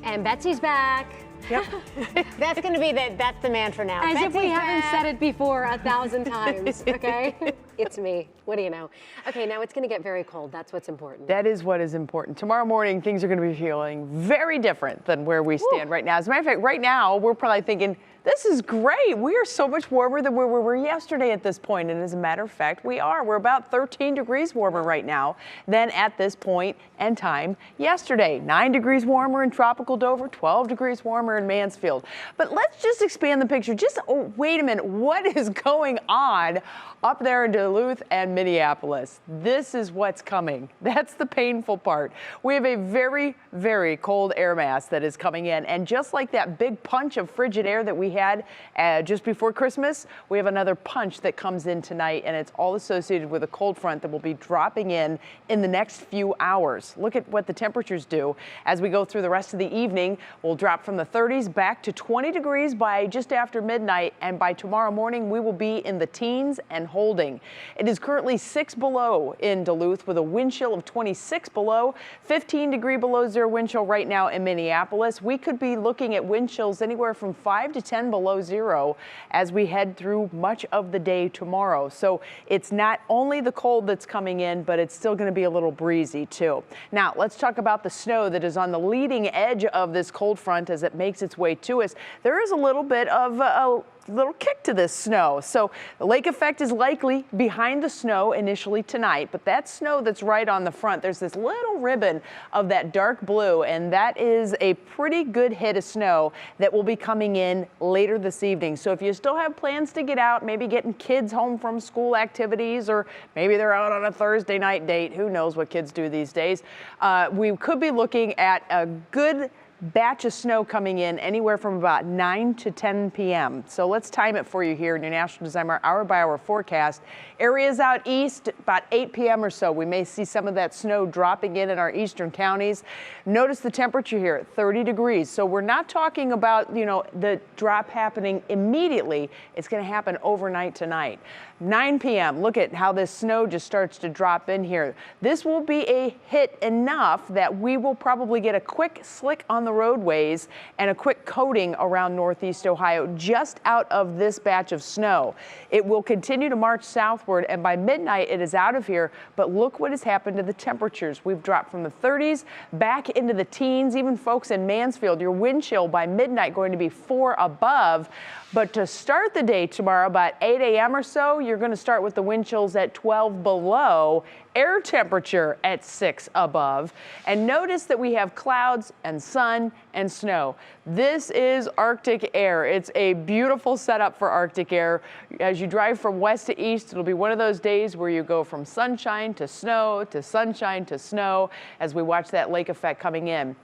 And Betsy's back. Yep. That's going to be that's the mantra now. As if we Betsy's haven't back. said it before 1,000 times, okay? It's me. What do you know? Okay, now it's going to get very cold. That's what's important. That is what is important. Tomorrow morning, things are going to be feeling very different than where we stand right now. As a matter of fact, right now, we're probably thinking, this is great. We are so much warmer than where we were yesterday at this point. And as a matter of fact, we are. We're about 13 degrees warmer right now than at this point and time yesterday. 9 degrees warmer in tropical Dover, 12 degrees warmer in Mansfield. But let's just expand the picture. Oh, wait a minute. What is going on up there in Duluth and Minneapolis? This is what's coming. That's the painful part. We have a very, very cold air mass that is coming in. And just like that big punch of frigid air that we had just before Christmas, we have another punch that comes in tonight, and it's all associated with a cold front that will be dropping in the next few hours. Look at what the temperatures do as we go through the rest of the evening. We'll drop from the 30s back to 20 degrees by just after midnight, and by tomorrow morning we will be in the teens and holding. It is currently 6 below in Duluth with a wind chill of 26 below, 15 degree below zero wind chill right now in Minneapolis. We could be looking at wind chills anywhere from 5 to 10 below zero as we head through much of the day tomorrow. So it's not only the cold that's coming in, but it's still going to be a little breezy too. Now let's talk about the snow that is on the leading edge of this cold front as it makes its way to us. There is a little bit of a little kick to this snow. So the lake effect is likely behind the snow initially tonight, but that snow that's right on the front, there's this little ribbon of that dark blue, and that is a pretty good hit of snow that will be coming in later this evening. So if you still have plans to get out, maybe getting kids home from school activities, or maybe they're out on a Thursday night date, who knows what kids do these days, we could be looking at a good batch of snow coming in anywhere from about 9 to 10 p.m. So let's time it for you here in your National Designer hour by hour forecast. Areas out east, about 8 p.m. or so, we may see some of that snow dropping in our eastern counties. Notice the temperature here, 30 degrees. So we're not talking about, the drop happening immediately. It's going to happen overnight tonight. 9 p.m. Look at how this snow just starts to drop in here. This will be a hit enough that we will probably get a quick slick on the roadways and a quick coating around northeast Ohio just out of this batch of snow. It will continue to march southward, and by midnight it is out of here. But look what has happened to the temperatures. We've dropped from the 30s back into the teens. Even folks in Mansfield, your wind chill by midnight going to be 4 above. But to start the day tomorrow about 8 a.m. or so, you're going to start with the wind chills at 12 below, air temperature at 6 above. And notice that we have clouds and sun and snow. This is Arctic air. It's a beautiful setup for Arctic air. As you drive from west to east, it'll be one of those days where you go from sunshine to snow to sunshine to snow as we watch that lake effect coming in.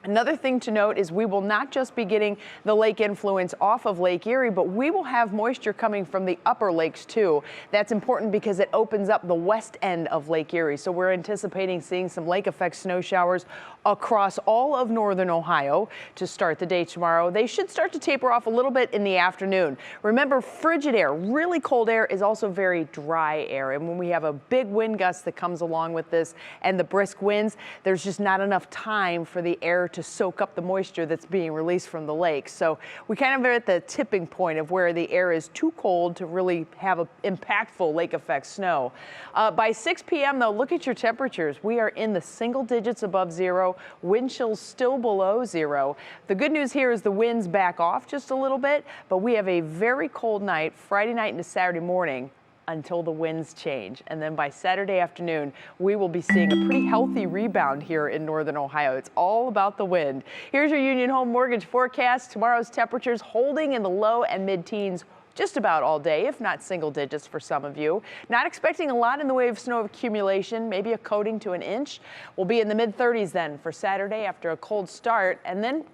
Another thing to note is we will not just be getting the lake influence off of Lake Erie, but we will have moisture coming from the upper lakes too. That's important because it opens up the west end of Lake Erie. So we're anticipating seeing some lake effect snow showers across all of northern Ohio to start the day tomorrow. They should start to taper off a little bit in the afternoon. Remember, frigid air, really cold air, is also very dry air. And when we have a big wind gust that comes along with this and the brisk winds, there's just not enough time for the air to soak up the moisture that's being released from the lake. So we kind of are at the tipping point of where the air is too cold to really have an impactful lake effect snow. By 6 p.m. though, look at your temperatures. We are in the single digits above zero, wind chills still below zero. The good news here is the winds back off just a little bit, but we have a very cold night Friday night into Saturday morning until the winds change. And then by Saturday afternoon, we will be seeing a pretty healthy rebound here in northern Ohio. It's all about the wind. Here's your Union Home Mortgage forecast. Tomorrow's temperatures holding in the low and mid-teens just about all day, if not single digits for some of you. Not expecting a lot in the way of snow accumulation, maybe a coating to an inch. We'll be in the mid-30s then for Saturday after a cold start, and then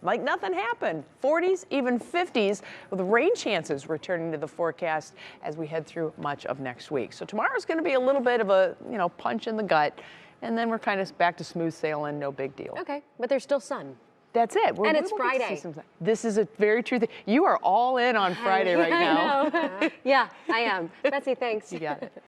like nothing happened. 40s, even 50s, with rain chances returning to the forecast as we head through much of next week. So tomorrow's going to be a little bit of a, punch in the gut, and then we're kind of back to smooth sailing, no big deal. Okay, but there's still sun. That's it. And it's Friday. This is a very true thing. You are all in on Friday right now. I know. Yeah, I am. Betsy, thanks. You got it.